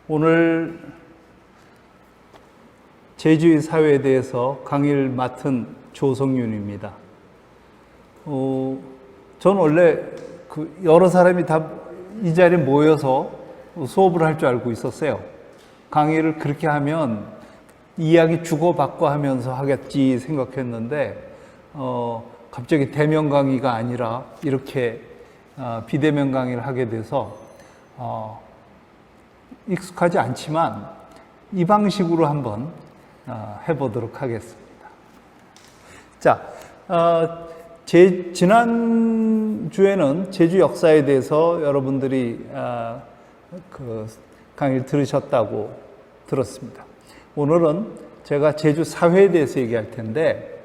오늘 제주의 사회에 대해서 강의를 맡은 조성윤입니다. 전 원래 여러 사람이 다 이 자리에 모여서 수업을 할 줄 알고 있었어요. 강의를 그렇게 하면 이야기 주고받고 하면서 하겠지 생각했는데 갑자기 대면 강의가 아니라 이렇게 비대면 강의를 하게 돼서 익숙하지 않지만 이 방식으로 한번 해보도록 하겠습니다. 자, 지난주에는 제주 역사에 대해서 여러분들이 강의를 들으셨다고 들었습니다. 오늘은 제가 제주 사회에 대해서 얘기할 텐데,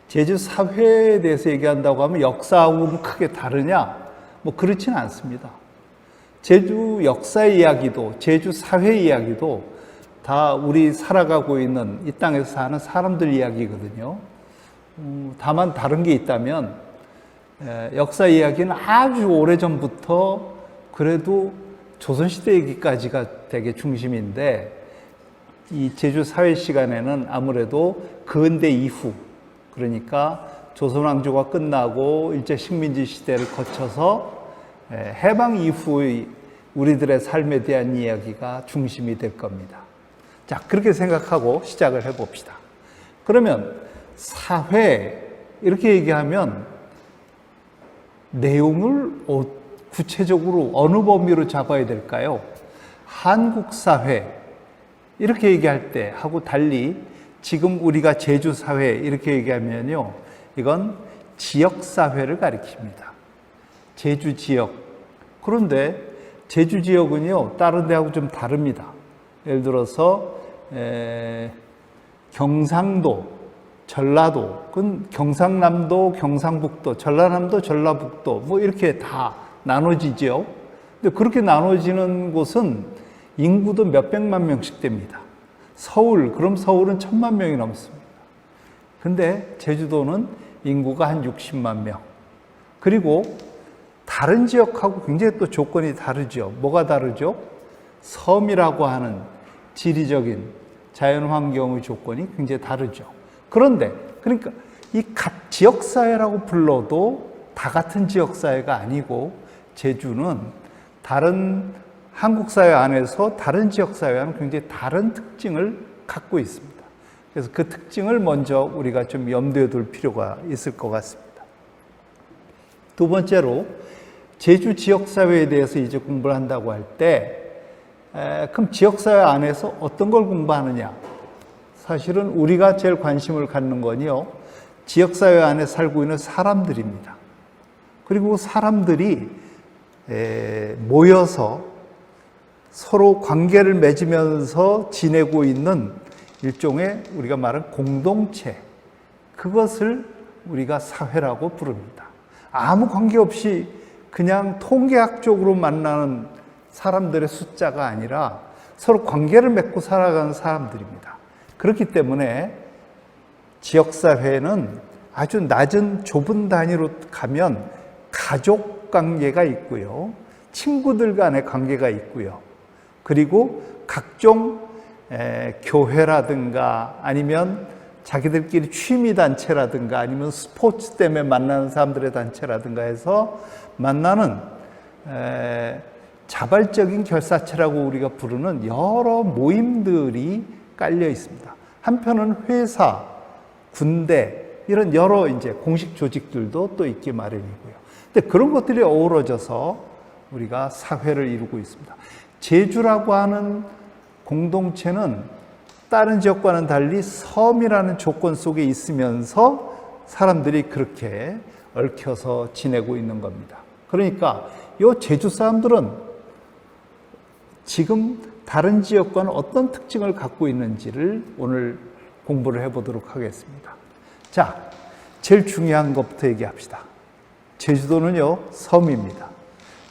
제주 사회에 대해서 얘기한다고 하면 역사하고는 크게 다르냐? 그렇지는 않습니다. 제주 역사의 이야기도, 제주 사회 이야기도 다 우리 살아가고 있는 이 땅에서 사는 사람들 이야기거든요. 다만 다른 게 있다면, 역사 이야기는 아주 오래전부터 그래도 조선시대 얘기까지가 되게 중심인데, 이 제주 사회 시간에는 아무래도 근대 이후, 그러니까 조선왕조가 끝나고 일제 식민지 시대를 거쳐서 해방 이후의 우리들의 삶에 대한 이야기가 중심이 될 겁니다. 자, 그렇게 생각하고 시작을 해봅시다. 그러면 사회, 이렇게 얘기하면 내용을 구체적으로 어느 범위로 잡아야 될까요? 한국 사회, 이렇게 얘기할 때 하고 달리 지금 우리가 제주 사회 이렇게 얘기하면요, 이건 지역 사회를 가리킵니다. 제주 지역. 그런데 제주 지역은요, 다른 데하고 좀 다릅니다. 예를 들어서 경상도, 전라도, 그건 경상남도, 경상북도, 전라남도, 전라북도 이렇게 다 나눠지죠. 근데 그렇게 나눠지는 곳은 인구도 몇백만 명씩 됩니다. 서울, 그럼 서울은 1000만 명이 넘습니다. 근데 제주도는 인구가 한 60만 명. 그리고 다른 지역하고 굉장히 또 조건이 다르죠. 뭐가 다르죠? 섬이라고 하는 지리적인 자연환경의 조건이 굉장히 다르죠. 그런데, 그러니까 이 지역사회라고 불러도 다 같은 지역사회가 아니고, 제주는 다른 한국사회 안에서 다른 지역사회와는 굉장히 다른 특징을 갖고 있습니다. 그래서 그 특징을 먼저 우리가 좀 염두에 둘 필요가 있을 것 같습니다. 두 번째로, 제주 지역사회에 대해서 이제 공부를 한다고 할 때, 그럼 지역사회 안에서 어떤 걸 공부하느냐? 사실은 우리가 제일 관심을 갖는 건요, 지역사회 안에 살고 있는 사람들입니다. 그리고 사람들이 모여서 서로 관계를 맺으면서 지내고 있는 일종의 우리가 말하는 공동체, 그것을 우리가 사회라고 부릅니다. 아무 관계없이 그냥 통계학적으로 만나는 사람들의 숫자가 아니라 서로 관계를 맺고 살아가는 사람들입니다. 그렇기 때문에 지역사회는 아주 낮은 좁은 단위로 가면 가족 관계가 있고요, 친구들 간의 관계가 있고요, 그리고 각종 교회라든가 아니면 자기들끼리 취미단체라든가 아니면 스포츠 때문에 만나는 사람들의 단체라든가 해서 만나는 자발적인 결사체라고 우리가 부르는 여러 모임들이 깔려 있습니다. 한편은 회사, 군대, 이런 여러 이제 공식 조직들도 또 있기 마련이고요. 근데 그런 것들이 어우러져서 우리가 사회를 이루고 있습니다. 제주라고 하는 공동체는 다른 지역과는 달리 섬이라는 조건 속에 있으면서 사람들이 그렇게 얽혀서 지내고 있는 겁니다. 그러니까 이 제주 사람들은 지금 다른 지역과는 어떤 특징을 갖고 있는지를 오늘 공부를 해보도록 하겠습니다. 자, 제일 중요한 것부터 얘기합시다. 제주도는요, 섬입니다.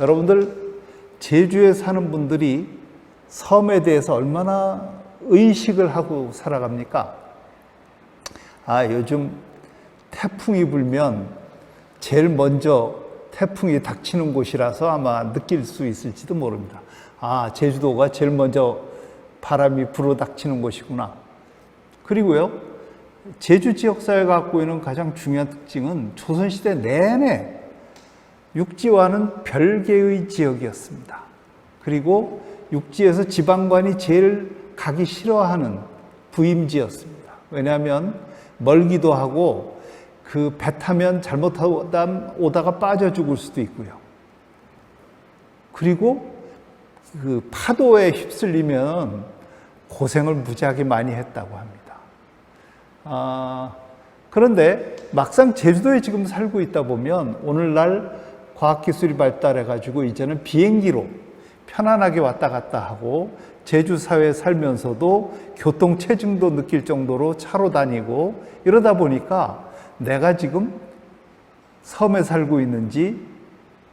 여러분들, 제주에 사는 분들이 섬에 대해서 얼마나 의식을 하고 살아갑니까? 요즘 태풍이 불면 제일 먼저 태풍이 닥치는 곳이라서 아마 느낄 수 있을지도 모릅니다. 아, 제주도가 제일 먼저 바람이 불어닥치는 곳이구나. 그리고요, 제주 지역사회가 갖고 있는 가장 중요한 특징은 조선시대 내내 육지와는 별개의 지역이었습니다. 그리고 육지에서 지방관이 제일 가기 싫어하는 부임지였습니다. 왜냐하면 멀기도 하고 그 배 타면 잘못오다가 빠져 죽을 수도 있고요. 그리고 그 파도에 휩쓸리면 고생을 무지하게 많이 했다고 합니다. 그런데 막상 제주도에 지금 살고 있다 보면 오늘날 과학기술이 발달해가지고 이제는 비행기로 편안하게 왔다 갔다 하고 제주 사회에 살면서도 교통체증도 느낄 정도로 차로 다니고 이러다 보니까 내가 지금 섬에 살고 있는지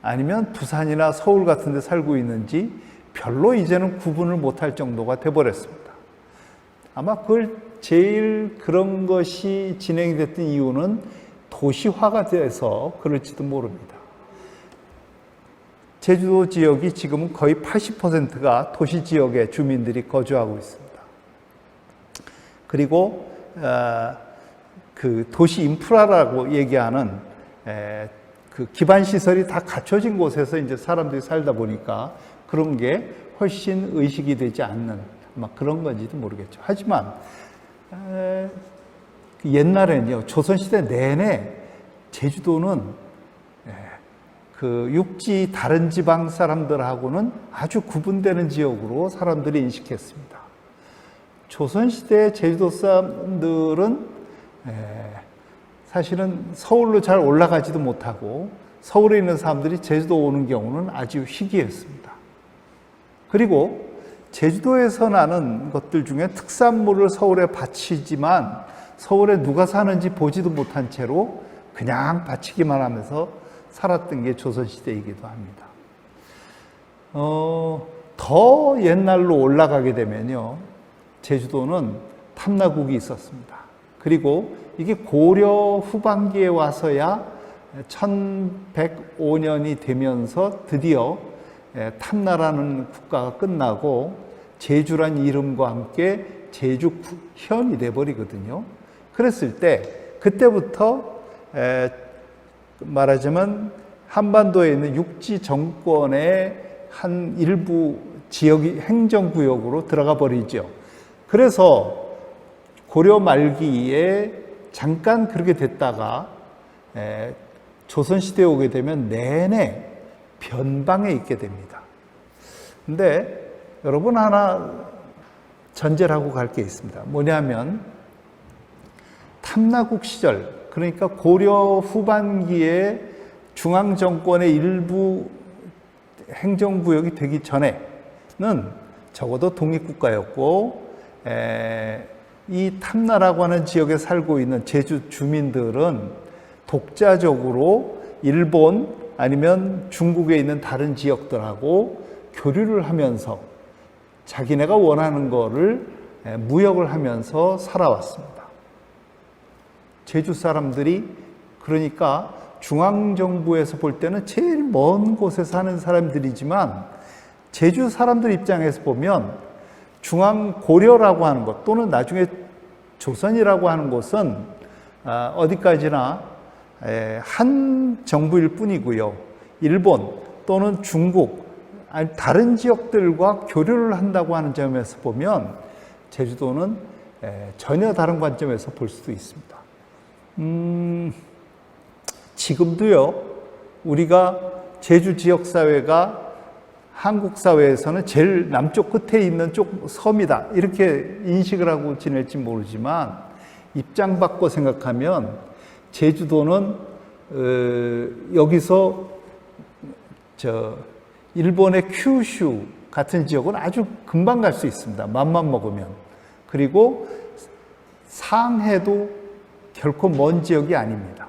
아니면 부산이나 서울 같은 데 살고 있는지 별로 이제는 구분을 못할 정도가 돼버렸습니다. 아마 그걸 제일 그런 것이 진행이 됐던 이유는 도시화가 돼서 그럴지도 모릅니다. 제주도 지역이 지금은 거의 80%가 도시 지역의 주민들이 거주하고 있습니다. 그리고 그 도시 인프라라고 얘기하는 그 기반 시설이 다 갖춰진 곳에서 이제 사람들이 살다 보니까 그런 게 훨씬 의식이 되지 않는 막 그런 건지도 모르겠죠. 하지만 옛날에는요, 조선시대 내내 제주도는 그 육지 다른 지방 사람들하고는 아주 구분되는 지역으로 사람들이 인식했습니다. 조선시대 제주도 사람들은 사실은 서울로 잘 올라가지도 못하고 서울에 있는 사람들이 제주도 오는 경우는 아주 희귀했습니다. 그리고 제주도에서 나는 것들 중에 특산물을 서울에 바치지만 서울에 누가 사는지 보지도 못한 채로 그냥 바치기만 하면서 살았던 게 조선시대이기도 합니다. 더 옛날로 올라가게 되면요, 제주도는 탐나국이 있었습니다. 그리고 이게 고려 후반기에 와서야 1105년이 되면서 드디어 탐나라는 국가가 끝나고 제주란 이름과 함께 제주현이 돼버리거든요. 그랬을 때 그때부터 말하자면 한반도에 있는 육지 정권의 한 일부 지역이 행정구역으로 들어가 버리죠. 그래서 고려 말기에 잠깐 그렇게 됐다가 조선시대에 오게 되면 내내 변방에 있게 됩니다. 근데 여러분 하나 전제를 하고 갈 게 있습니다. 뭐냐면 탐나국 시절, 그러니까 고려 후반기에 중앙정권의 일부 행정구역이 되기 전에는 적어도 독립국가였고 이 탐나라고 하는 지역에 살고 있는 제주 주민들은 독자적으로 일본 아니면 중국에 있는 다른 지역들하고 교류를 하면서 자기네가 원하는 거를 무역을 하면서 살아왔습니다. 제주 사람들이 그러니까 중앙정부에서 볼 때는 제일 먼 곳에 사는 사람들이지만 제주 사람들 입장에서 보면 중앙고려라고 하는 것 또는 나중에 조선이라고 하는 곳은 어디까지나 한 정부일 뿐이고요. 일본 또는 중국 아니 다른 지역들과 교류를 한다고 하는 점에서 보면 제주도는 전혀 다른 관점에서 볼 수도 있습니다. 지금도요, 우리가 제주 지역사회가 한국 사회에서는 제일 남쪽 끝에 있는 쪽 섬이다 이렇게 인식을 하고 지낼지 모르지만 입장 바꿔 생각하면 제주도는 여기서 일본의 큐슈 같은 지역은 아주 금방 갈 수 있습니다. 맘만 먹으면. 그리고 상해도 결코 먼 지역이 아닙니다.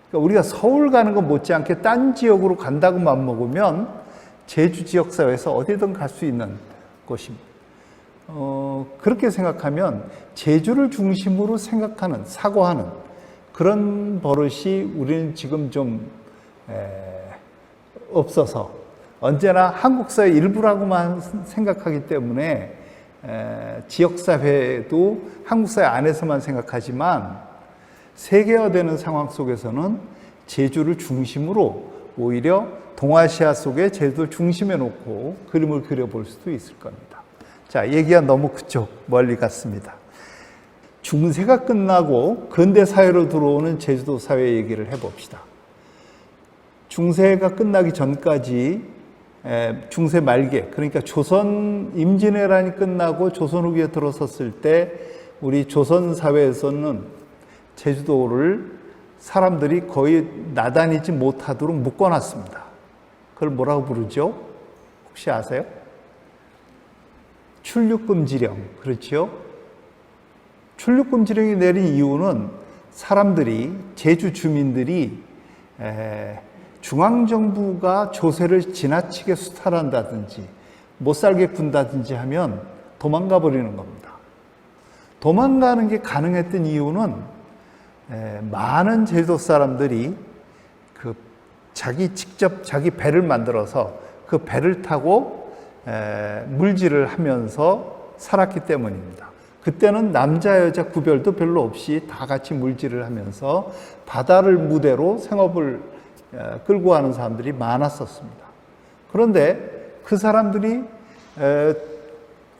그러니까 우리가 서울 가는 것 못지않게 딴 지역으로 간다고 맘먹으면 제주 지역사회에서 어디든 갈 수 있는 곳입니다. 그렇게 생각하면 제주를 중심으로 생각하는, 사고하는 그런 버릇이 우리는 지금 좀 없어서 언제나 한국 사회 일부라고만 생각하기 때문에 지역사회도 한국 사회 안에서만 생각하지만 세계화되는 상황 속에서는 제주를 중심으로 오히려 동아시아 속에 제주를 중심에 놓고 그림을 그려볼 수도 있을 겁니다. 자, 얘기가 너무 그쪽 멀리 갔습니다. 중세가 끝나고 근대 사회로 들어오는 제주도 사회 얘기를 해봅시다. 중세가 끝나기 전까지 중세 말기, 그러니까 조선 임진왜란이 끝나고 조선 후기에 들어섰을 때 우리 조선 사회에서는 제주도를 사람들이 거의 나다니지 못하도록 묶어놨습니다. 그걸 뭐라고 부르죠? 혹시 아세요? 출入금지령. 그렇죠? 출入금지령이 내린 이유는 사람들이, 제주 주민들이 중앙정부가 조세를 지나치게 수탈한다든지 못 살게 군다든지 하면 도망가 버리는 겁니다. 도망가는 게 가능했던 이유는 많은 제주도 사람들이 직접 자기 배를 만들어서 그 배를 타고 물질을 하면서 살았기 때문입니다. 그때는 남자 여자 구별도 별로 없이 다 같이 물질을 하면서 바다를 무대로 생업을 끌고 가는 사람들이 많았었습니다. 그런데 그 사람들이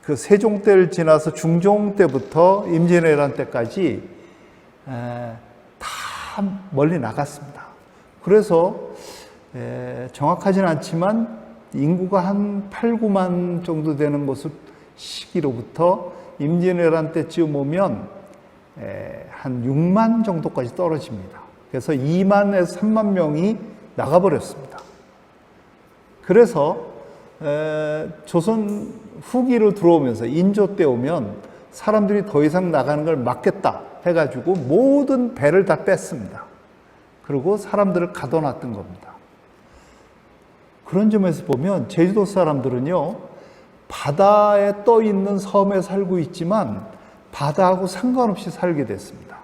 그 세종 때를 지나서 중종 때부터 임진왜란 때까지 다 멀리 나갔습니다. 그래서 정확하진 않지만 인구가 한 8, 9만 정도 되는 곳 시기로부터 임진왜란 때쯤 오면 한 6만 정도까지 떨어집니다. 그래서 2만에서 3만 명이 나가버렸습니다. 그래서 조선 후기로 들어오면서 인조 때 오면 사람들이 더 이상 나가는 걸 막겠다 해가지고 모든 배를 다 뺐습니다. 그리고 사람들을 가둬놨던 겁니다. 그런 점에서 보면 제주도 사람들은요, 바다에 떠 있는 섬에 살고 있지만 바다하고 상관없이 살게 됐습니다.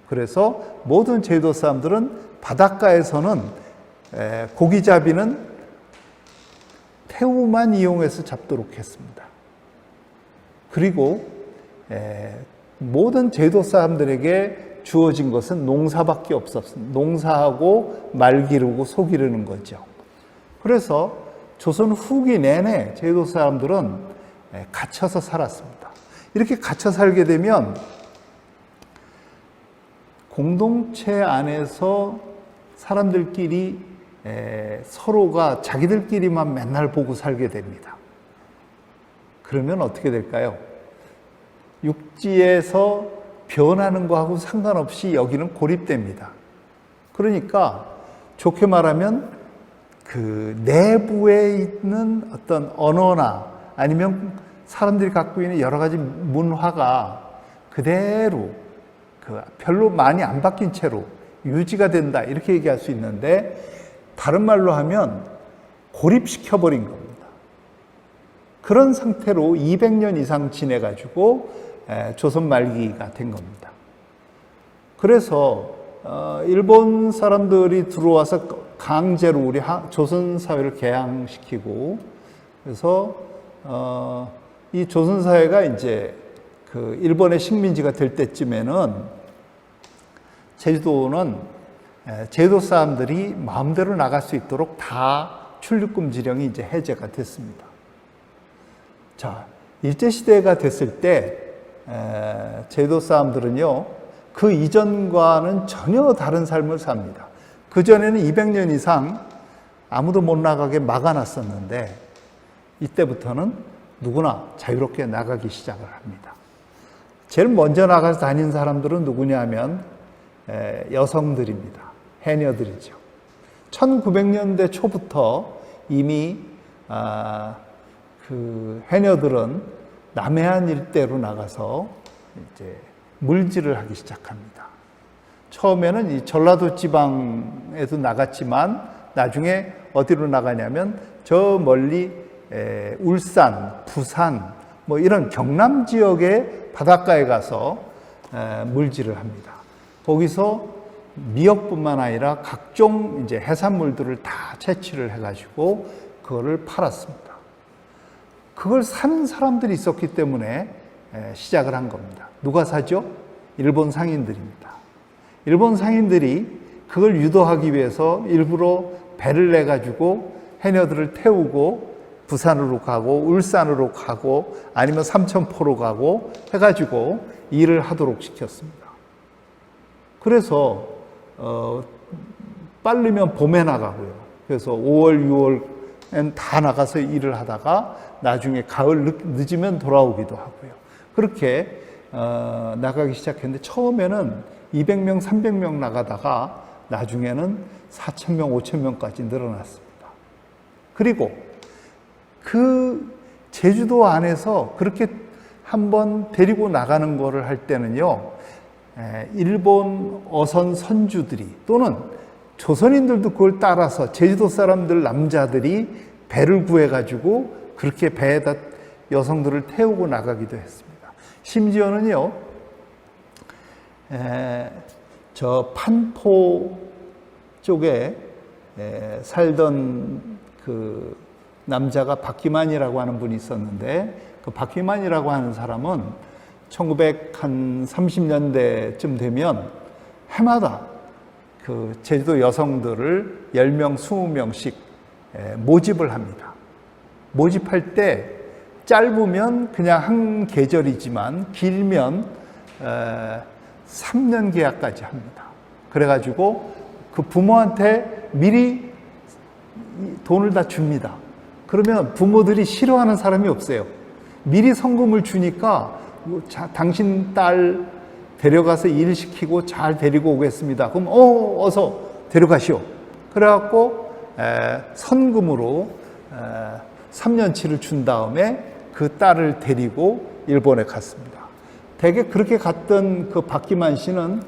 그래서 모든 제주도 사람들은 바닷가에서는 고기잡이는 태우만 이용해서 잡도록 했습니다. 그리고 모든 제주도 사람들에게 주어진 것은 농사밖에 없었습니다. 농사하고 말 기르고 소 기르는 거죠. 그래서 조선 후기 내내 제주도 사람들은 갇혀서 살았습니다. 이렇게 갇혀 살게 되면 공동체 안에서 사람들끼리 서로가 자기들끼리만 맨날 보고 살게 됩니다. 그러면 어떻게 될까요? 육지에서 변하는 거하고 상관없이 여기는 고립됩니다. 그러니까 좋게 말하면 그 내부에 있는 어떤 언어나 아니면 사람들이 갖고 있는 여러 가지 문화가 그대로 별로 많이 안 바뀐 채로 유지가 된다, 이렇게 얘기할 수 있는데, 다른 말로 하면 고립시켜버린 겁니다. 그런 상태로 200년 이상 지내가지고 조선 말기가 된 겁니다. 그래서 일본 사람들이 들어와서 강제로 우리 조선 사회를 개항시키고, 그래서 이 조선 사회가 이제 그 일본의 식민지가 될 때쯤에는 제주도는 제주도 사람들이 마음대로 나갈 수 있도록 다 출入금지령이 이제 해제가 됐습니다. 자, 일제시대가 됐을 때 제주도 사람들은요, 그 이전과는 전혀 다른 삶을 삽니다. 그전에는 200년 이상 아무도 못 나가게 막아놨었는데, 이때부터는 누구나 자유롭게 나가기 시작을 합니다. 제일 먼저 나가서 다닌 사람들은 누구냐 하면 여성들입니다. 해녀들이죠. 1900년대 초부터 이미 그 해녀들은 남해안 일대로 나가서 이제 물질을 하기 시작합니다. 처음에는 이 전라도 지방에도 나갔지만 나중에 어디로 나가냐면 저 멀리 울산, 부산 뭐 이런 경남 지역의 바닷가에 가서 물질을 합니다. 거기서 미역뿐만 아니라 각종 이제 해산물들을 다 채취를 해가지고 그거를 팔았습니다. 그걸 사는 사람들이 있었기 때문에 시작을 한 겁니다. 누가 사죠? 일본 상인들입니다. 일본 상인들이 그걸 유도하기 위해서 일부러 배를 내가지고 해녀들을 태우고 부산으로 가고 울산으로 가고 아니면 삼천포로 가고 해가지고 일을 하도록 시켰습니다. 그래서 빠르면 봄에 나가고요. 그래서 5월, 6월엔 다 나가서 일을 하다가 나중에 가을 늦으면 돌아오기도 하고요. 그렇게 나가기 시작했는데 처음에는 200명, 300명 나가다가 나중에는 4,000명, 5,000명까지 늘어났습니다. 그리고 그 제주도 안에서 그렇게 한번 데리고 나가는 거를 할 때는요, 일본 어선 선주들이 또는 조선인들도 그걸 따라서 제주도 사람들 남자들이 배를 구해가지고 그렇게 배에다 여성들을 태우고 나가기도 했습니다. 심지어는요, 저 판포 쪽에 살던 그 남자가 박기만이라고 하는 분이 있었는데 그 박기만이라고 하는 사람은 1930년대쯤 되면 해마다 그 제주도 여성들을 10명, 20명씩 모집을 합니다. 모집할 때 짧으면 그냥 한 계절이지만 길면 3년 계약까지 합니다. 그래가지고 그 부모한테 미리 돈을 다 줍니다. 그러면 부모들이 싫어하는 사람이 없어요. 미리 성금을 주니까 당신 딸 데려가서 일시키고 잘 데리고 오겠습니다. 그럼 어서 데려가시오. 그래갖고 선금으로 3년치를 준 다음에 그 딸을 데리고 일본에 갔습니다. 대개 그렇게 갔던 그 박기만 씨는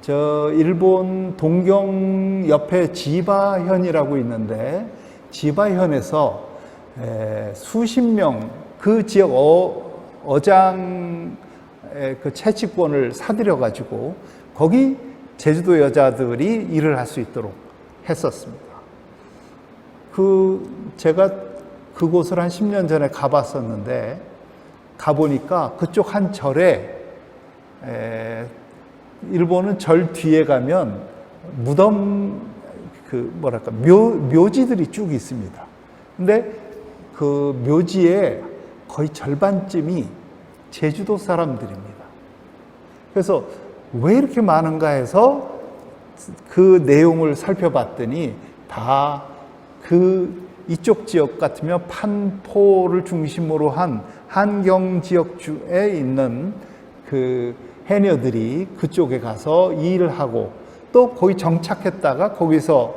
저 일본 동경 옆에 지바현이라고 있는데 지바현에서 수십 명 그 지역 어장 그 채취권을 사들여 가지고 거기 제주도 여자들이 일을 할 수 있도록 했었습니다. 제가 그곳을 한 10년 전에 가봤었는데 가보니까 그쪽 한 절에 일본은 절 뒤에 가면 무덤 묘지들이 쭉 있습니다. 근데 그 묘지에 거의 절반쯤이 제주도 사람들입니다. 그래서 왜 이렇게 많은가 해서 그 내용을 살펴봤더니 다 이쪽 지역 같으면 판포를 중심으로 한 한경 지역주에 있는 그 해녀들이 그쪽에 가서 일을 하고 또 거기 정착했다가 거기서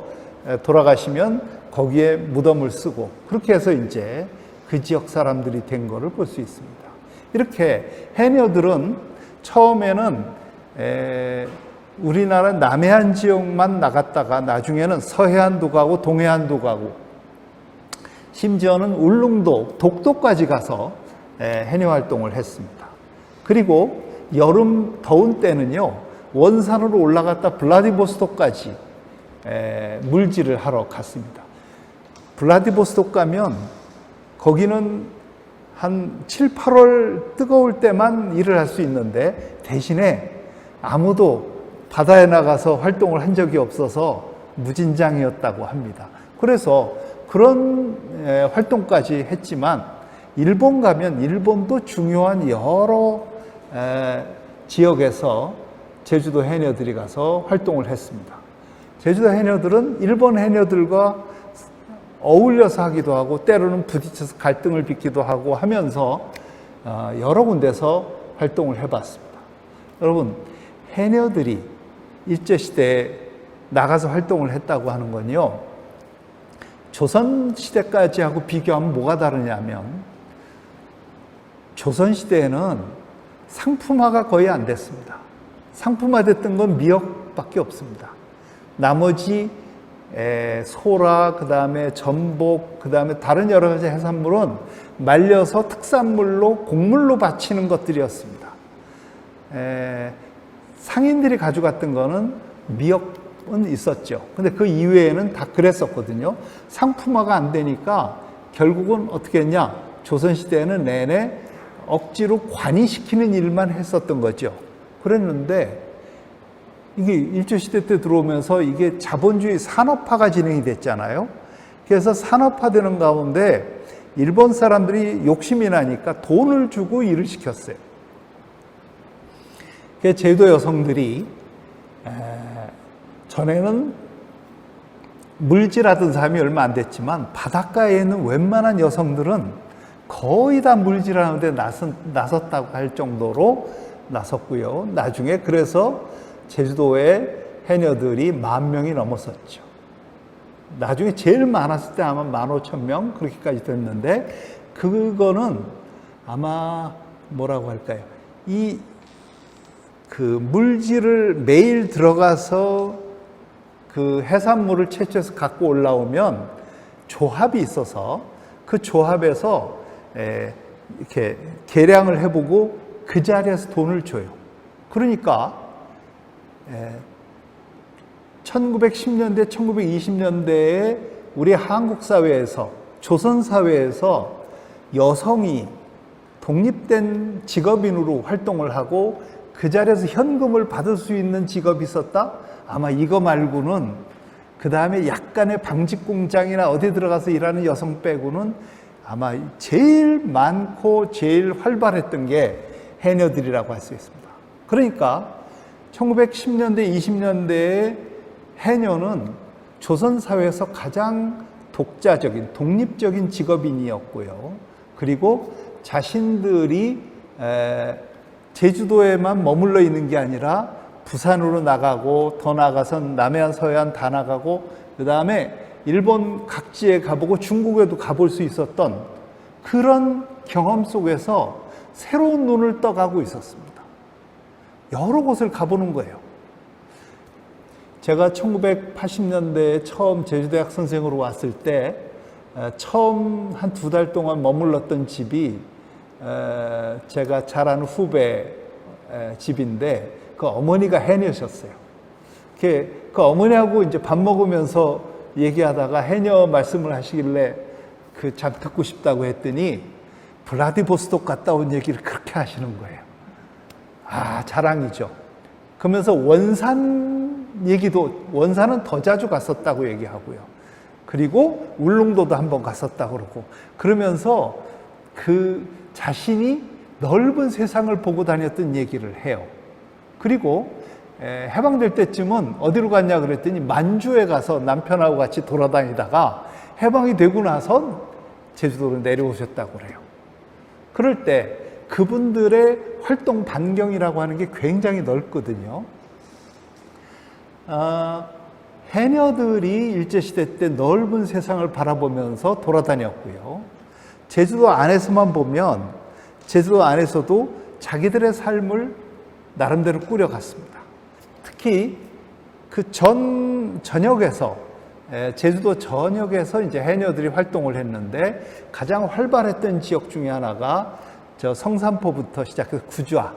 돌아가시면 거기에 무덤을 쓰고 그렇게 해서 이제 그 지역 사람들이 된 거를 볼 수 있습니다. 이렇게 해녀들은 처음에는 우리나라 남해안 지역만 나갔다가 나중에는 서해안도 가고 동해안도 가고 심지어는 울릉도, 독도까지 가서 해녀 활동을 했습니다. 그리고 여름 더운 때는요, 원산으로 올라갔다 블라디보스톡까지 물질을 하러 갔습니다. 블라디보스톡 가면 거기는 한 7, 8월 뜨거울 때만 일을 할 수 있는데 대신에 아무도 바다에 나가서 활동을 한 적이 없어서 무진장이었다고 합니다. 그래서 그런 활동까지 했지만 일본 가면 일본도 중요한 여러 지역에서 제주도 해녀들이 가서 활동을 했습니다. 제주도 해녀들은 일본 해녀들과 어울려서 하기도 하고 때로는 부딪혀서 갈등을 빚기도 하고 하면서 여러 군데서 활동을 해봤습니다. 여러분, 해녀들이 일제시대에 나가서 활동을 했다고 하는 건요, 조선시대까지 하고 비교하면 뭐가 다르냐면 조선시대에는 상품화가 거의 안 됐습니다. 상품화됐던 건 미역밖에 없습니다. 나머지 소라, 그 다음에 전복, 그 다음에 다른 여러 가지 해산물은 말려서 특산물로 곡물로 바치는 것들이었습니다. 상인들이 가져갔던 거는 미역은 있었죠. 근데 그 이외에는 다 그랬었거든요. 상품화가 안 되니까 결국은 어떻게 했냐? 조선시대에는 내내 억지로 관이시키는 일만 했었던 거죠. 그랬는데 이게 일제시대 때 들어오면서 이게 자본주의 산업화가 진행이 됐잖아요. 그래서 산업화되는 가운데 일본 사람들이 욕심이 나니까 돈을 주고 일을 시켰어요. 그래서 제주도 여성들이 전에는 물질하던 사람이 얼마 안 됐지만 바닷가에 있는 웬만한 여성들은 거의 다 물질하는데 나섰다고 할 정도로 나섰고요. 나중에 그래서 제주도의 해녀들이 10,000명이 넘었었죠. 나중에 제일 많았을 때 아마 15,000명 그렇게까지 됐는데 그거는 아마 뭐라고 할까요? 그 물질을 매일 들어가서 그 해산물을 채취해서 갖고 올라오면 조합이 있어서 그 조합에서 이렇게 계량을 해보고 그 자리에서 돈을 줘요. 그러니까 1910년대, 1920년대에 우리 한국 사회에서, 조선 사회에서 여성이 독립된 직업인으로 활동을 하고 그 자리에서 현금을 받을 수 있는 직업이 있었다? 아마 이거 말고는 그 다음에 약간의 방직 공장이나 어디 들어가서 일하는 여성 빼고는 아마 제일 많고 제일 활발했던 게 해녀들이라고 할 수 있습니다. 그러니까 1910년대, 20년대에 해녀는 조선 사회에서 가장 독자적인, 독립적인 직업인이었고요. 그리고 자신들이 제주도에만 머물러 있는 게 아니라 부산으로 나가고 더 나가선 남해안, 서해안 다 나가고 그 다음에 일본 각지에 가보고 중국에도 가볼 수 있었던 그런 경험 속에서 새로운 눈을 떠가고 있었습니다. 여러 곳을 가보는 거예요. 제가 1980년대에 처음 제주대학 선생으로 왔을 때 처음 한 2달 동안 머물렀던 집이 제가 잘 아는 후배 집인데 그 어머니가 해녀셨어요. 그 어머니하고 이제 밥 먹으면서 얘기하다가 해녀 말씀을 하시길래 그 참 듣고 싶다고 했더니 블라디보스톡 갔다 온 얘기를 그렇게 하시는 거예요. 아, 자랑이죠. 그러면서 원산 얘기도, 원산은 더 자주 갔었다고 얘기하고요. 그리고 울릉도도 한번 갔었다고 그러고, 그러면서 그 자신이 넓은 세상을 보고 다녔던 얘기를 해요. 그리고 해방될 때쯤은 어디로 갔냐 그랬더니 만주에 가서 남편하고 같이 돌아다니다가 해방이 되고 나선 제주도로 내려오셨다고 그래요. 그럴 때 그분들의 활동 반경이라고 하는 게 굉장히 넓거든요. 해녀들이 일제시대 때 넓은 세상을 바라보면서 돌아다녔고요. 제주도 안에서만 보면 제주도 안에서도 자기들의 삶을 나름대로 꾸려갔습니다. 특히 그 전역에서, 제주도 전역에서 이제 해녀들이 활동을 했는데 가장 활발했던 지역 중에 하나가 저 성산포부터 시작해서 구좌,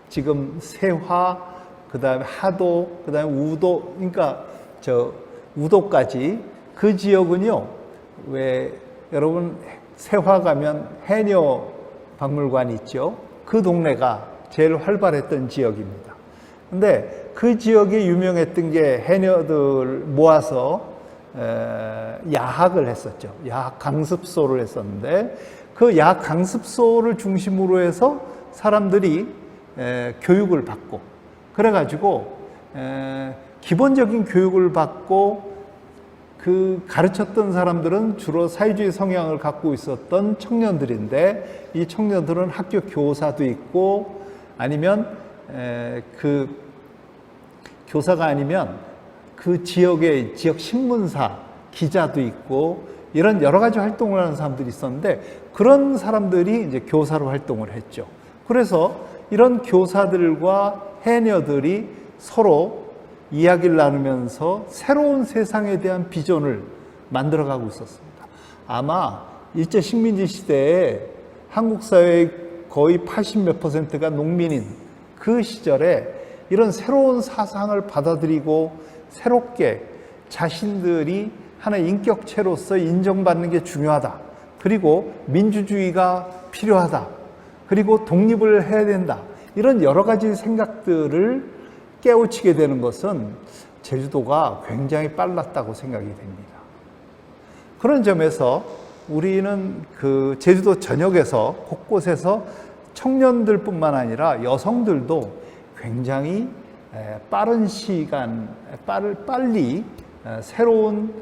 지금 세화, 그 다음에 하도, 그 다음에 우도, 그러니까 저 우도까지 그 지역은요, 왜 여러분 세화 가면 해녀 박물관 있죠? 그 동네가 제일 활발했던 지역입니다. 근데 그 지역이 유명했던 게 해녀들 모아서 야학을 했었죠. 야학 강습소를 했었는데 그 야학 강습소를 중심으로 해서 사람들이 교육을 받고, 그래가지고 기본적인 교육을 받고 그 가르쳤던 사람들은 주로 사회주의 성향을 갖고 있었던 청년들인데, 이 청년들은 학교 교사도 있고 아니면 그 교사가 아니면 그 지역의 지역 신문사 기자도 있고 이런 여러 가지 활동을 하는 사람들이 있었는데, 그런 사람들이 이제 교사로 활동을 했죠. 그래서 이런 교사들과 해녀들이 서로 이야기를 나누면서 새로운 세상에 대한 비전을 만들어가고 있었습니다. 아마 일제 식민지 시대에 한국 사회의 거의 80몇 %가 농민인 그 시절에 이런 새로운 사상을 받아들이고 새롭게 자신들이 하나의 인격체로서 인정받는 게 중요하다. 그리고 민주주의가 필요하다. 그리고 독립을 해야 된다. 이런 여러 가지 생각들을 깨우치게 되는 것은 제주도가 굉장히 빨랐다고 생각이 됩니다. 그런 점에서 우리는 그 제주도 전역에서 곳곳에서 청년들뿐만 아니라 여성들도 굉장히 빠른 시간, 빨리 새로운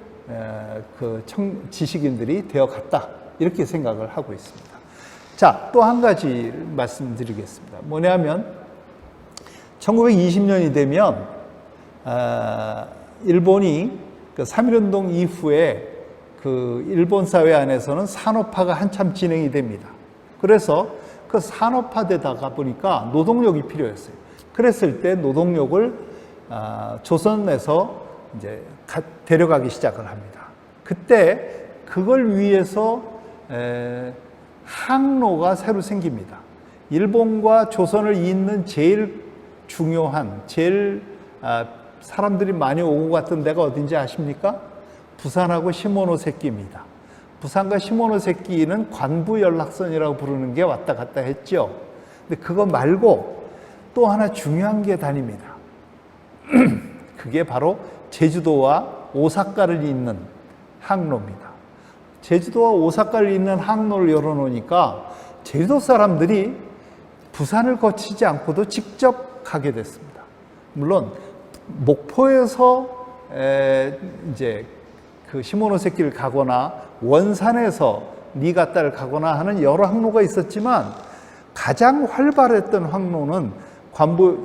그 지식인들이 되어갔다. 이렇게 생각을 하고 있습니다. 자, 또 한 가지 말씀드리겠습니다. 뭐냐면 1920년이 되면 일본이 그 3.1운동 이후에 그 일본 사회 안에서는 산업화가 한참 진행이 됩니다. 그래서 그 산업화되다가 보니까 노동력이 필요했어요. 그랬을 때 노동력을 조선에서 이제 데려가기 시작을 합니다. 그때 그걸 위해서 항로가 새로 생깁니다. 일본과 조선을 잇는 제일 중요한, 제일 사람들이 많이 오고 갔던 데가 어딘지 아십니까? 부산하고 시모노세키입니다. 부산과 시모노세키는 관부 연락선이라고 부르는 게 왔다 갔다 했죠. 근데 그거 말고 또 하나 중요한 게 다닙니다. 그게 바로 제주도와 오사카를 잇는 항로입니다. 제주도와 오사카를 잇는 항로를 열어놓으니까 제주도 사람들이 부산을 거치지 않고도 직접 가게 됐습니다. 물론 목포에서 이제 그 시모노세키를 가거나 원산에서 니가타를 가거나 하는 여러 항로가 있었지만 가장 활발했던 항로는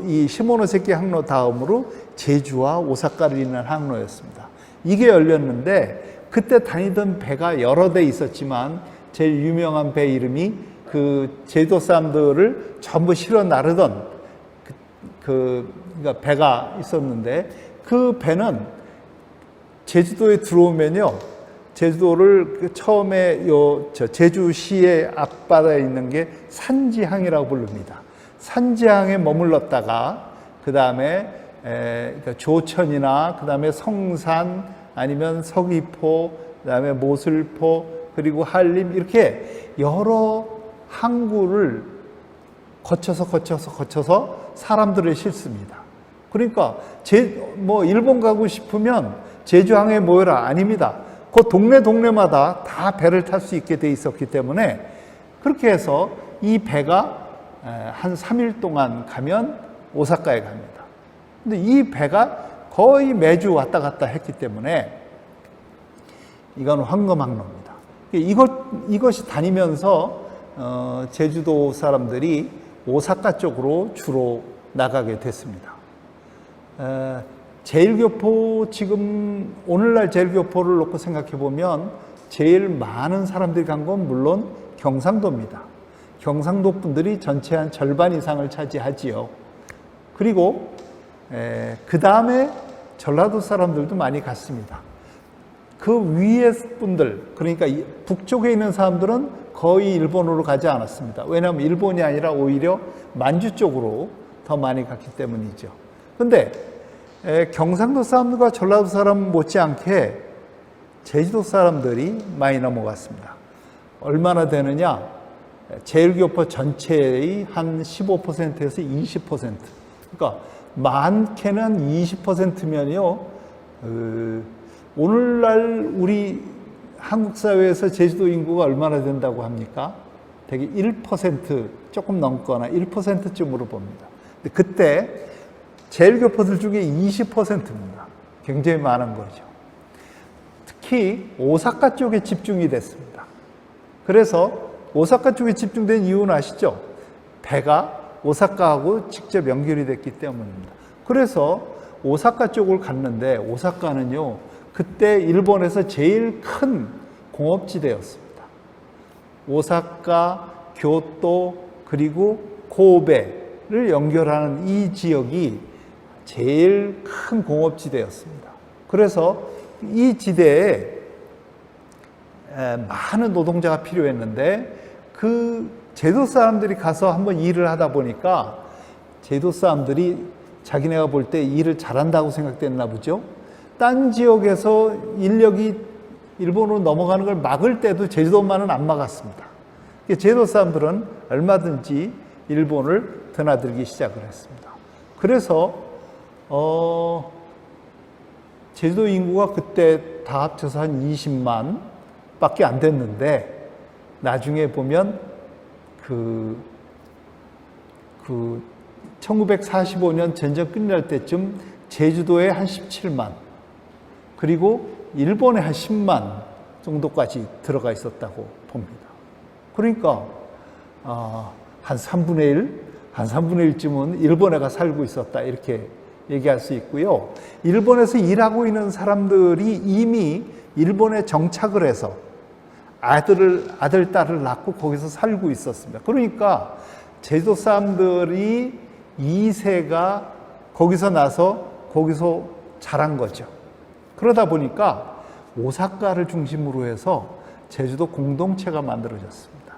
이 시모노세키 항로 다음으로 제주와 오사카를 잇는 항로였습니다. 이게 열렸는데 그때 다니던 배가 여러 대 있었지만 제일 유명한 배 이름이 그 제주도 사람들을 전부 실어 나르던 그러니까 배가 있었는데 그 배는 제주도에 들어오면요, 제주도를 처음에 제주시의 앞바다에 있는 게 산지항이라고 부릅니다. 산지항에 머물렀다가 그 다음에 그러니까 조천이나 그 다음에 성산 아니면 서귀포, 그 다음에 모슬포 그리고 한림 이렇게 여러 항구를 거쳐서 사람들을 싣습니다. 그러니까 일본 가고 싶으면 제주항에 모여라 아닙니다. 그 동네마다 다 배를 탈 수 있게 돼 있었기 때문에 그렇게 해서 이 배가 한 3일 동안 가면 오사카에 갑니다. 근데 이 배가 거의 매주 왔다 갔다 했기 때문에 이건 황금항로입니다. 이것이 다니면서 제주도 사람들이 오사카 쪽으로 주로 나가게 됐습니다. 제일교포 지금 오늘날 제일교포를 놓고 생각해 보면 제일 많은 사람들이 간 건 물론 경상도입니다. 경상도 분들이 전체 한 절반 이상을 차지하지요. 그리고 그 다음에 전라도 사람들도 많이 갔습니다. 그 위에 분들, 그러니까 북쪽에 있는 사람들은 거의 일본으로 가지 않았습니다. 왜냐하면 일본이 아니라 오히려 만주 쪽으로 더 많이 갔기 때문이죠. 근데 경상도 사람들과 전라도 사람 못지않게 제주도 사람들이 많이 넘어갔습니다. 얼마나 되느냐? 제일교포 전체의 한 15%에서 20%. 그러니까 많게는 20%면요. 오늘날 우리 한국 사회에서 제주도 인구가 얼마나 된다고 합니까? 대개 1% 조금 넘거나 1%쯤으로 봅니다. 근데 그때 제일교포들 중에 20%입니다. 굉장히 많은 거죠. 특히 오사카 쪽에 집중이 됐습니다. 그래서 오사카 쪽에 집중된 이유는 아시죠? 배가 오사카하고 직접 연결이 됐기 때문입니다. 그래서 오사카 쪽을 갔는데 오사카는요, 그때 일본에서 제일 큰 공업지대였습니다. 오사카, 교토, 그리고 고베를 연결하는 이 지역이 제일 큰 공업지대였습니다. 그래서 이 지대에 많은 노동자가 필요했는데 그 제도 사람들이 가서 한번 일을 하다 보니까 제도 사람들이 자기네가 볼 때 일을 잘한다고 생각됐나 보죠. 딴 지역에서 인력이 일본으로 넘어가는 걸 막을 때도 제주도만은 안 막았습니다. 제주도 사람들은 얼마든지 일본을 드나들기 시작을 했습니다. 그래서 제주도 인구가 그때 다 합쳐서 한 20만 밖에 안 됐는데, 나중에 보면 1945년 전쟁 끝날 때쯤 제주도에 한 17만, 그리고 일본에 한 10만 정도까지 들어가 있었다고 봅니다. 그러니까 한 3분의 1, 한 3분의 1쯤은 일본에가 살고 있었다, 이렇게 얘기할 수 있고요. 일본에서 일하고 있는 사람들이 이미 일본에 정착을 해서 아들, 딸을 낳고 거기서 살고 있었습니다. 그러니까 제주도 사람들이 2세가 거기서 나서 거기서 자란 거죠. 그러다 보니까 오사카를 중심으로 해서 제주도 공동체가 만들어졌습니다.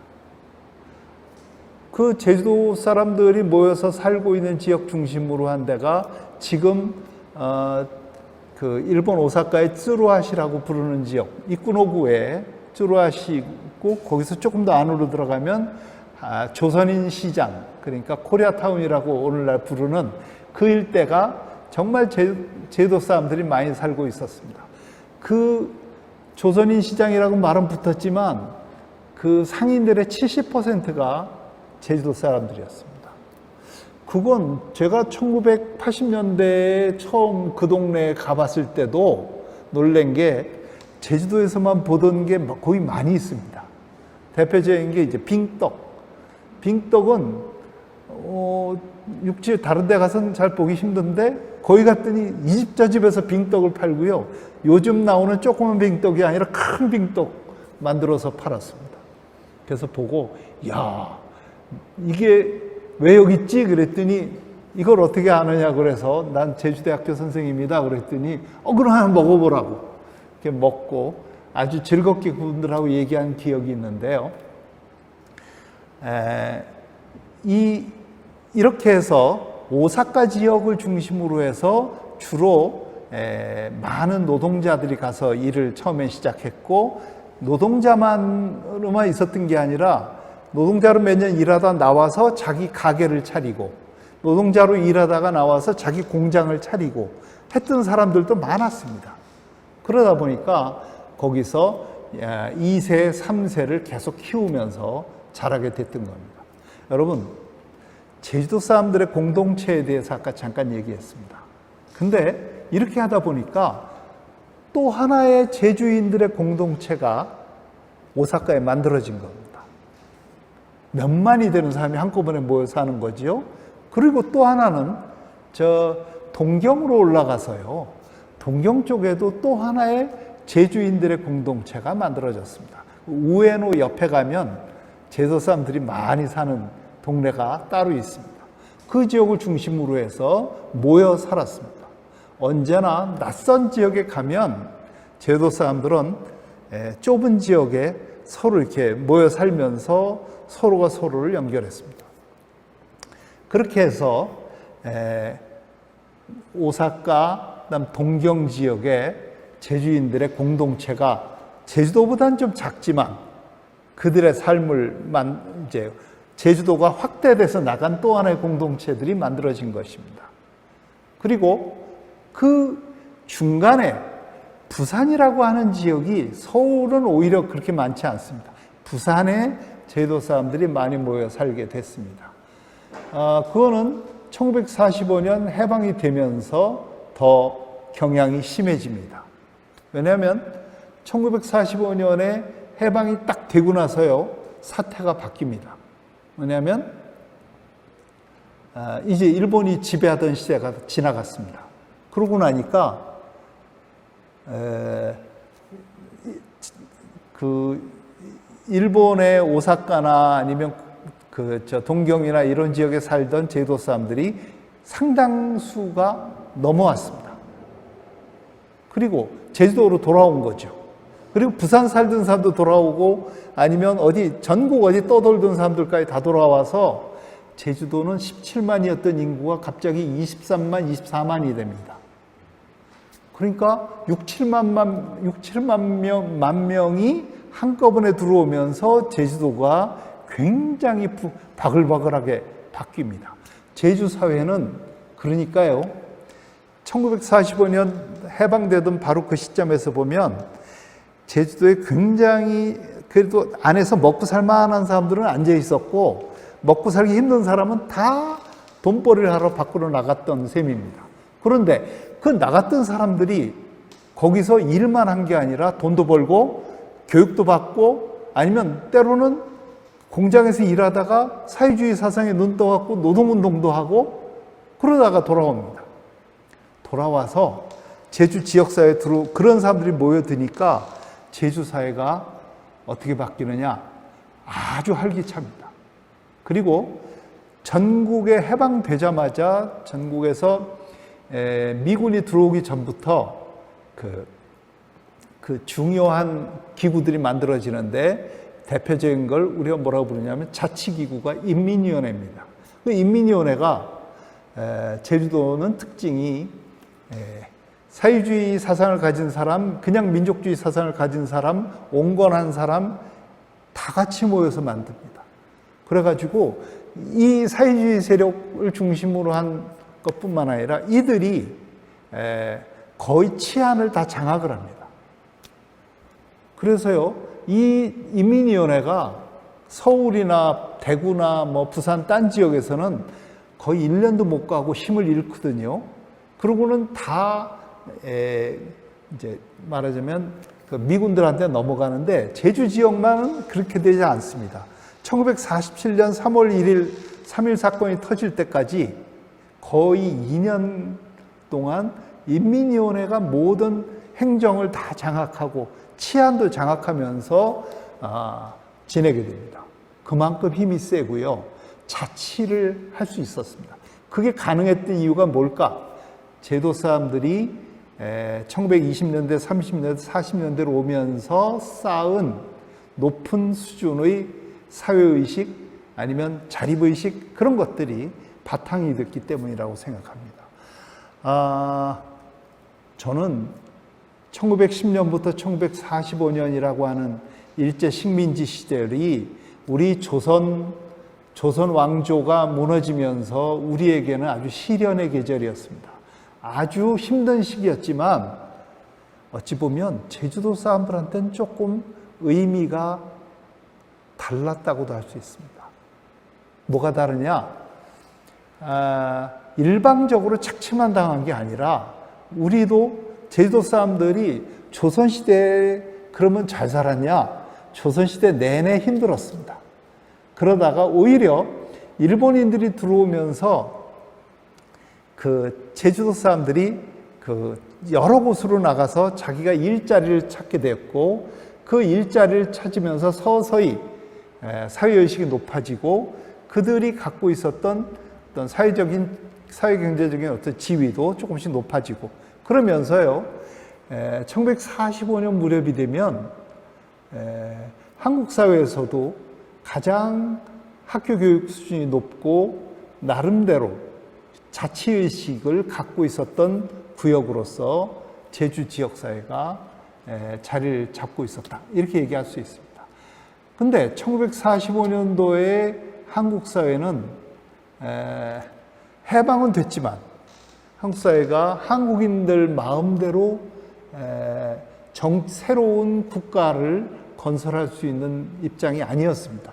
그 제주도 사람들이 모여서 살고 있는 지역 중심으로 한 데가 지금 그 일본 오사카의 쯔루하시라고 부르는 지역, 이쿠노구에 쯔루하시고, 거기서 조금 더 안으로 들어가면 조선인 시장, 그러니까 코리아타운이라고 오늘날 부르는 그 일대가 정말 제주도 사람들이 많이 살고 있었습니다. 그 조선인 시장이라고 말은 붙었지만 그 상인들의 70%가 제주도 사람들이었습니다. 그건 제가 1980년대에 처음 그 동네에 가봤을 때도 놀란 게, 제주도에서만 보던 게 거의 많이 있습니다. 대표적인 게 이제 빙떡. 빙떡은 육지에 다른 데 가서는 잘 보기 힘든데, 거기 갔더니 이 집 저 집에서 빙떡을 팔고요. 요즘 나오는 조그만 빙떡이 아니라 큰 빙떡 만들어서 팔았습니다. 그래서 보고, 야, 이게 왜 여기 있지? 그랬더니 이걸 어떻게 아느냐 그래서, 난 제주대학교 선생님이다 그랬더니 그럼 하나 먹어보라고 이렇게 먹고 아주 즐겁게 그분들하고 얘기한 기억이 있는데요. 이렇게 해서 오사카 지역을 중심으로 해서 주로 많은 노동자들이 가서 일을 처음에 시작했고, 노동자만으로만 있었던 게 아니라 노동자로 몇 년 일하다 나와서 자기 가게를 차리고, 노동자로 일하다가 나와서 자기 공장을 차리고 했던 사람들도 많았습니다. 그러다 보니까 거기서 2세, 3세를 계속 키우면서 자라게 됐던 겁니다. 여러분, 제주도 사람들의 공동체에 대해서 아까 잠깐 얘기했습니다. 근데 이렇게 하다 보니까 또 하나의 제주인들의 공동체가 오사카에 만들어진 겁니다. 몇만이 되는 사람이 한꺼번에 모여 사는 거지요. 그리고 또 하나는 동경으로 올라가서요. 동경 쪽에도 또 하나의 제주인들의 공동체가 만들어졌습니다. 우에노 옆에 가면 제주도 사람들이 많이 사는 동네가 따로 있습니다. 그 지역을 중심으로 해서 모여 살았습니다. 언제나 낯선 지역에 가면 제주도 사람들은 좁은 지역에 서로 이렇게 모여 살면서 서로가 서로를 연결했습니다. 그렇게 해서 오사카, 그다음 동경 지역의 제주인들의 공동체가 제주도보다는 좀 작지만 그들의 삶을 이제 제주도가 확대돼서 나간 또 하나의 공동체들이 만들어진 것입니다. 그리고 그 중간에 부산이라고 하는 지역이, 서울은 오히려 그렇게 많지 않습니다. 부산에 제주도 사람들이 많이 모여 살게 됐습니다. 그거는 1945년 해방이 되면서 더 경향이 심해집니다. 왜냐하면 1945년에 해방이 딱 되고 나서요, 사태가 바뀝니다. 왜냐하면 이제 일본이 지배하던 시대가 지나갔습니다. 그러고 나니까 일본의 오사카나 아니면 동경이나 이런 지역에 살던 제주도 사람들이 상당수가 넘어왔습니다. 그리고 제주도로 돌아온 거죠. 그리고 부산 살던 사람도 돌아오고, 아니면 전국 어디 떠돌던 사람들까지 다 돌아와서 제주도는 17만이었던 인구가 갑자기 23만, 24만이 됩니다. 그러니까 7만 명이 한꺼번에 들어오면서 제주도가 굉장히 바글바글하게 바뀝니다. 제주 사회는 그러니까요. 1945년 해방되던 바로 그 시점에서 보면 제주도에 굉장히 그래도 안에서 먹고 살만한 사람들은 앉아 있었고 먹고 살기 힘든 사람은 다 돈벌이를 하러 밖으로 나갔던 셈입니다. 그런데 그 나갔던 사람들이 거기서 일만 한 게 아니라 돈도 벌고 교육도 받고 아니면 때로는 공장에서 일하다가 사회주의 사상에 눈 떠갖고 노동운동도 하고 그러다가 돌아옵니다. 돌아와서 제주 지역사회에 그런 사람들이 모여드니까 제주 사회가 어떻게 바뀌느냐? 아주 활기차입니다. 그리고 전국에 해방되자마자 전국에서 미군이 들어오기 전부터 그 중요한 기구들이 만들어지는데 대표적인 걸 우리가 뭐라고 부르냐면 자치기구가 인민위원회입니다. 그 인민위원회가 제주도는 특징이 사회주의 사상을 가진 사람, 그냥 민족주의 사상을 가진 사람, 온건한 사람 다 같이 모여서 만듭니다. 그래가지고 이 사회주의 세력을 중심으로 한 것뿐만 아니라 이들이 거의 치안을 다 장악을 합니다. 그래서요, 이 인민위원회가 서울이나 대구나 뭐 부산 딴 지역에서는 거의 1년도 못 가고 힘을 잃거든요. 그러고는 다 이제 말하자면 그 미군들한테 넘어가는데 제주 지역만은 그렇게 되지 않습니다. 1947년 3월 1일 3.1 사건이 터질 때까지 거의 2년 동안 인민위원회가 모든 행정을 다 장악하고 치안도 장악하면서 지내게 됩니다. 그만큼 힘이 세고요. 자치를 할 수 있었습니다. 그게 가능했던 이유가 뭘까? 제도 사람들이 1920년대, 30년대, 40년대로 오면서 쌓은 높은 수준의 사회의식 아니면 자립의식 그런 것들이 바탕이 됐기 때문이라고 생각합니다. 저는 1910년부터 1945년이라고 하는 일제 식민지 시절이 우리 조선 왕조가 무너지면서 우리에게는 아주 시련의 계절이었습니다. 아주 힘든 시기였지만 어찌 보면 제주도 사람들한테는 조금 의미가 달랐다고도 할 수 있습니다. 뭐가 다르냐? 일방적으로 착취만 당한 게 아니라 우리도 제주도 사람들이 조선시대에 그러면 잘 살았냐? 조선시대 내내 힘들었습니다. 그러다가 오히려 일본인들이 들어오면서 그 제주도 사람들이 그 여러 곳으로 나가서 자기가 일자리를 찾게 됐고 그 일자리를 찾으면서 서서히 사회의식이 높아지고 그들이 갖고 있었던 어떤 사회경제적인 어떤 지위도 조금씩 높아지고 그러면서요 1945년 무렵이 되면 한국 사회에서도 가장 학교 교육 수준이 높고 나름대로 자치의식을 갖고 있었던 구역으로서 제주 지역사회가 자리를 잡고 있었다. 이렇게 얘기할 수 있습니다. 근데 1945년도에 한국 사회는 해방은 됐지만 한국 사회가 한국인들 마음대로 새로운 국가를 건설할 수 있는 입장이 아니었습니다.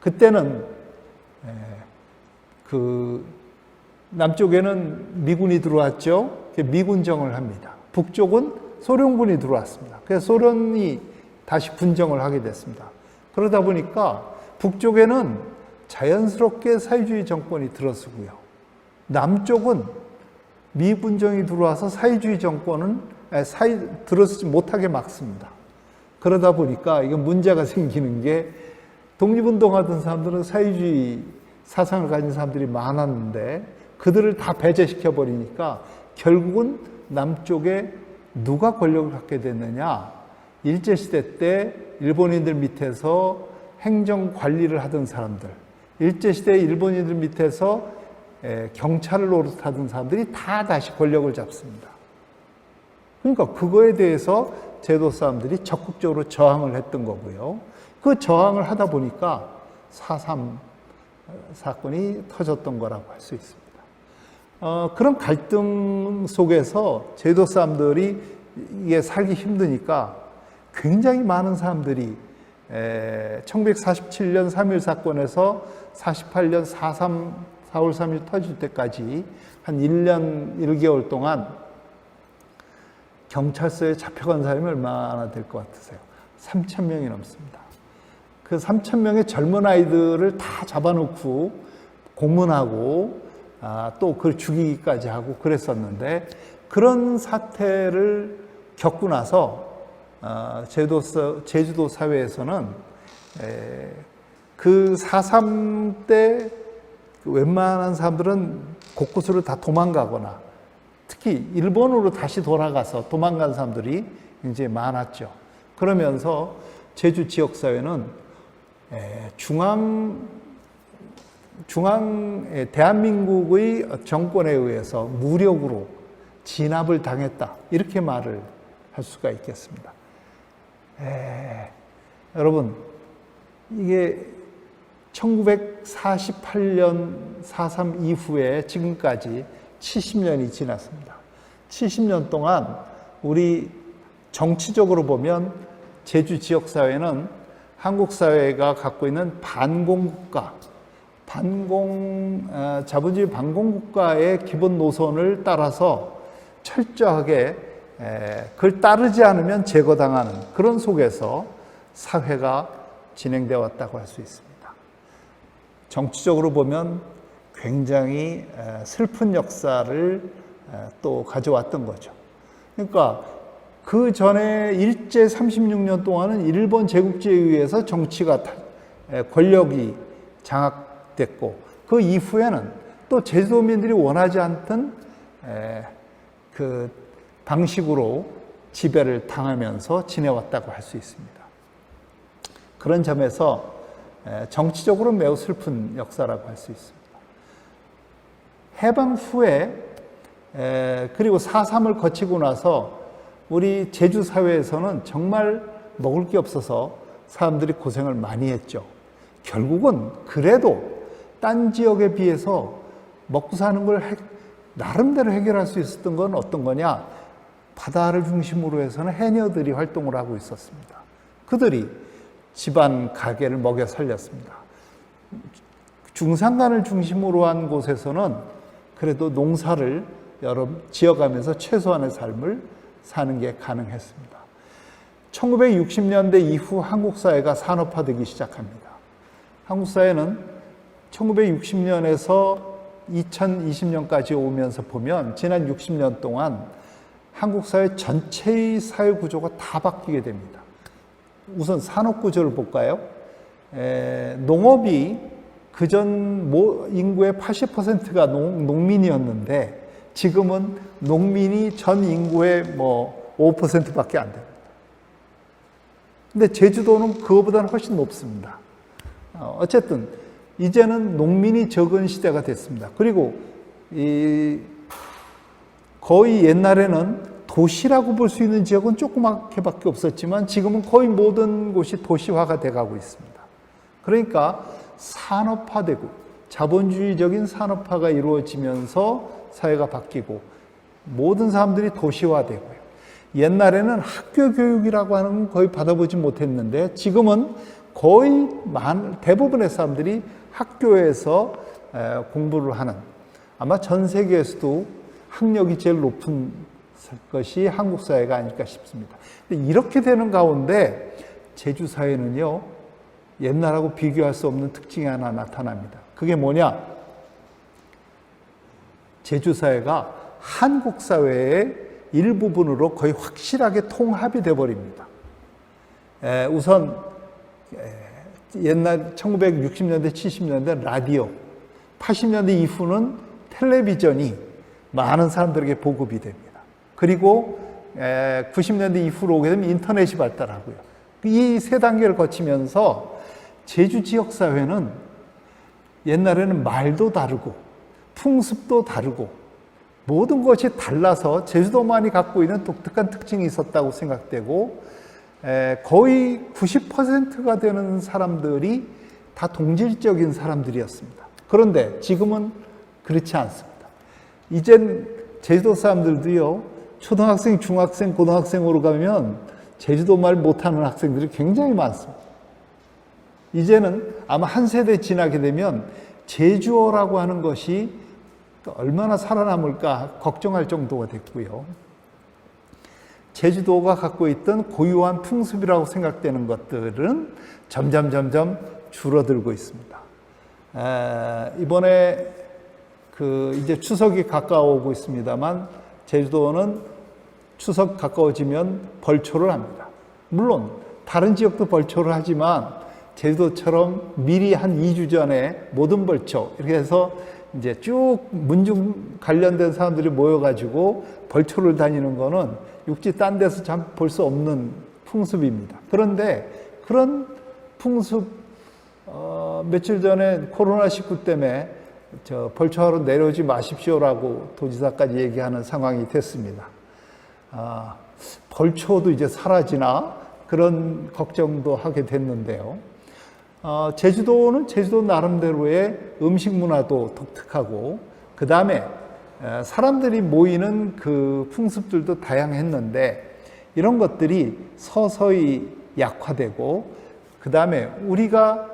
그때는 그 남쪽에는 미군이 들어왔죠. 미군정을 합니다. 북쪽은 소련군이 들어왔습니다. 그래서 소련이 다시 군정을 하게 됐습니다. 그러다 보니까 북쪽에는 자연스럽게 사회주의 정권이 들어서고요. 남쪽은 미군정이 들어와서 사회주의 정권은 들어서지 못하게 막습니다. 그러다 보니까 이건 문제가 생기는 게 독립운동하던 사람들은 사회주의 사상을 가진 사람들이 많았는데 그들을 다 배제시켜 버리니까 결국은 남쪽에 누가 권력을 갖게 됐느냐? 일제시대 때 일본인들 밑에서 행정 관리를 하던 사람들, 일제시대 일본인들 밑에서 경찰을 노릇하던 사람들이 다 다시 권력을 잡습니다. 그러니까 그거에 대해서 제도 사람들이 적극적으로 저항을 했던 거고요. 그 저항을 하다 보니까 4.3 사건이 터졌던 거라고 할 수 있습니다. 그런 갈등 속에서 제도 사람들이 이게 살기 힘드니까 굉장히 많은 사람들이 1947년 3.1 사건에서 48년 4.3 4월 3일 터질 때까지 한 1년 1개월 동안 경찰서에 잡혀간 사람이 얼마나 될 것 같으세요? 3,000명이 넘습니다. 그 3,000명의 젊은 아이들을 다 잡아놓고 고문하고 또 그걸 죽이기까지 하고 그랬었는데, 그런 사태를 겪고 나서 제주도 사회에서는 그 4.3 때 웬만한 사람들은 곳곳으로 다 도망가거나, 특히 일본으로 다시 돌아가서 도망간 사람들이 굉장히 많았죠. 그러면서 제주 지역사회는 대한민국의 정권에 의해서 무력으로 진압을 당했다, 이렇게 말을 할 수가 있겠습니다. 여러분, 이게 1948년 4.3 이후에 지금까지 70년이 지났습니다. 70년 동안 우리 정치적으로 보면 제주 지역사회는 한국 사회가 갖고 있는 반공국가, 자본주의 반공국가의 기본 노선을 따라서 철저하게 그걸 따르지 않으면 제거당하는 그런 속에서 사회가 진행되어 왔다고 할 수 있습니다. 정치적으로 보면 굉장히 슬픈 역사를 또 가져왔던 거죠. 그러니까 그 전에 일제 36년 동안은 일본 제국주의에 의해서 정치가 권력이 장악됐고, 그 이후에는 또 제주도민들이 원하지 않던 그 방식으로 지배를 당하면서 지내왔다고 할 수 있습니다. 그런 점에서 정치적으로 매우 슬픈 역사라고 할 수 있습니다. 해방 후에 그리고 4.3을 거치고 나서 우리 제주 사회에서는 정말 먹을 게 없어서 사람들이 고생을 많이 했죠. 결국은 그래도 딴 지역에 비해서 먹고 사는 걸 나름대로 해결할 수 있었던 건 어떤 거냐? 바다를 중심으로 해서는 해녀들이 활동을 하고 있었습니다. 그들이 집안 가게를 먹여 살렸습니다. 중산간을 중심으로 한 곳에서는 그래도 농사를 여러 지어가면서 최소한의 삶을 사는 게 가능했습니다. 1960년대 이후 한국 사회가 산업화되기 시작합니다. 한국 사회는 1960년에서 2020년까지 오면서 보면 지난 60년 동안 한국 사회 전체의 사회 구조가 다 바뀌게 됩니다. 우선 산업 구조를 볼까요? 농업이 그전 인구의 80%가 농민이었는데 지금은 농민이 전 인구의 5%밖에 안 됩니다. 근데 제주도는 그거보다는 훨씬 높습니다. 어쨌든 이제는 농민이 적은 시대가 됐습니다. 그리고 거의 옛날에는 도시라고 볼 수 있는 지역은 조그맣게밖에 없었지만 지금은 거의 모든 곳이 도시화가 돼가고 있습니다. 그러니까 산업화되고 자본주의적인 산업화가 이루어지면서 사회가 바뀌고 모든 사람들이 도시화되고요. 옛날에는 학교 교육이라고 하는 건 거의 받아보지 못했는데 지금은 거의 대부분의 사람들이 학교에서 공부를 하는, 아마 전 세계에서도 학력이 제일 높은 것이 한국 사회가 아닐까 싶습니다. 이렇게 되는 가운데 제주 사회는요, 옛날하고 비교할 수 없는 특징이 하나 나타납니다. 그게 뭐냐? 제주 사회가 한국 사회의 일부분으로 거의 확실하게 통합이 되어버립니다. 우선 옛날 1960년대, 70년대 라디오, 80년대 이후는 텔레비전이 많은 사람들에게 보급이 됩니다. 그리고 90년대 이후로 오게 되면 인터넷이 발달하고요. 이 세 단계를 거치면서 제주 지역사회는 옛날에는 말도 다르고 풍습도 다르고 모든 것이 달라서 제주도만이 갖고 있는 독특한 특징이 있었다고 생각되고 거의 90%가 되는 사람들이 다 동질적인 사람들이었습니다. 그런데 지금은 그렇지 않습니다. 이젠 제주도 사람들도요, 초등학생, 중학생, 고등학생으로 가면 제주도 말 못하는 학생들이 굉장히 많습니다. 이제는 아마 한 세대 지나게 되면 제주어라고 하는 것이 얼마나 살아남을까 걱정할 정도가 됐고요. 제주도가 갖고 있던 고유한 풍습이라고 생각되는 것들은 점점 줄어들고 있습니다. 이번에 이제 추석이 가까워오고 있습니다만 제주도는 추석 가까워지면 벌초를 합니다. 물론 다른 지역도 벌초를 하지만 제주도처럼 미리 한 2주 전에 모든 벌초 이렇게 해서 이제 쭉 문중 관련된 사람들이 모여가지고 벌초를 다니는 거는 육지 딴 데서 참 볼 수 없는 풍습입니다. 그런데 그런 풍습 며칠 전에 코로나19 때문에 벌초하러 내려오지 마십시오라고 도지사까지 얘기하는 상황이 됐습니다. 벌초도 이제 사라지나 그런 걱정도 하게 됐는데요. 제주도는 제주도 나름대로의 음식 문화도 독특하고 그 다음에 사람들이 모이는 그 풍습들도 다양했는데 이런 것들이 서서히 약화되고 그 다음에 우리가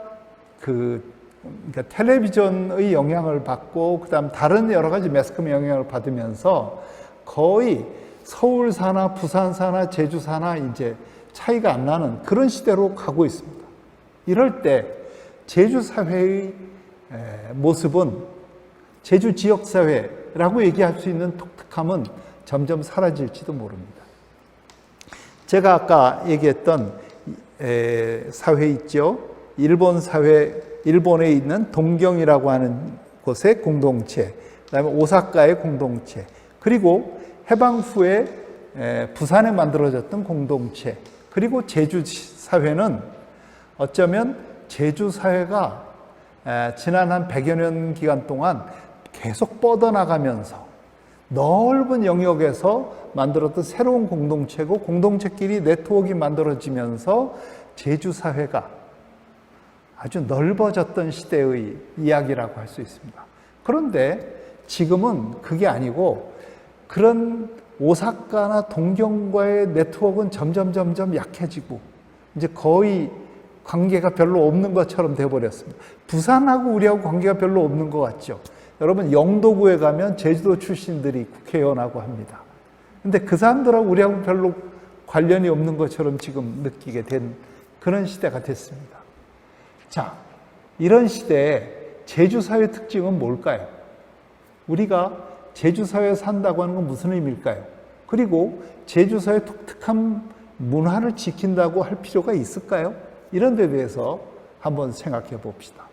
그러니까 텔레비전의 영향을 받고 그 다음 다른 여러 가지 매스컴의 영향을 받으면서 거의 서울사나 부산사나 제주사나 이제 차이가 안 나는 그런 시대로 가고 있습니다. 이럴 때 제주 사회의 모습은 제주 지역사회라고 얘기할 수 있는 독특함은 점점 사라질지도 모릅니다. 제가 아까 얘기했던 사회 있죠. 일본 사회, 일본에 있는 동경이라고 하는 곳의 공동체, 그다음에 오사카의 공동체, 그리고 해방 후에 부산에 만들어졌던 공동체, 그리고 제주 사회는 어쩌면 제주 사회가 지난 한 100여 년 기간 동안 계속 뻗어나가면서 넓은 영역에서 만들었던 새로운 공동체고 공동체끼리 네트워크가 만들어지면서 제주 사회가 아주 넓어졌던 시대의 이야기라고 할 수 있습니다. 그런데 지금은 그게 아니고 그런 오사카나 동경과의 네트워크는 점점 약해지고 이제 거의 관계가 별로 없는 것처럼 되어버렸습니다. 부산하고 우리하고 관계가 별로 없는 것 같죠. 여러분 영도구에 가면 제주도 출신들이 국회의원하고 합니다. 근데 그 사람들하고 우리하고 별로 관련이 없는 것처럼 지금 느끼게 된 그런 시대가 됐습니다. 자, 이런 시대에 제주 사회 특징은 뭘까요? 우리가 제주 사회에 산다고 하는 건 무슨 의미일까요? 그리고 제주 사회의 독특한 문화를 지킨다고 할 필요가 있을까요? 이런 데 대해서 한번 생각해 봅시다.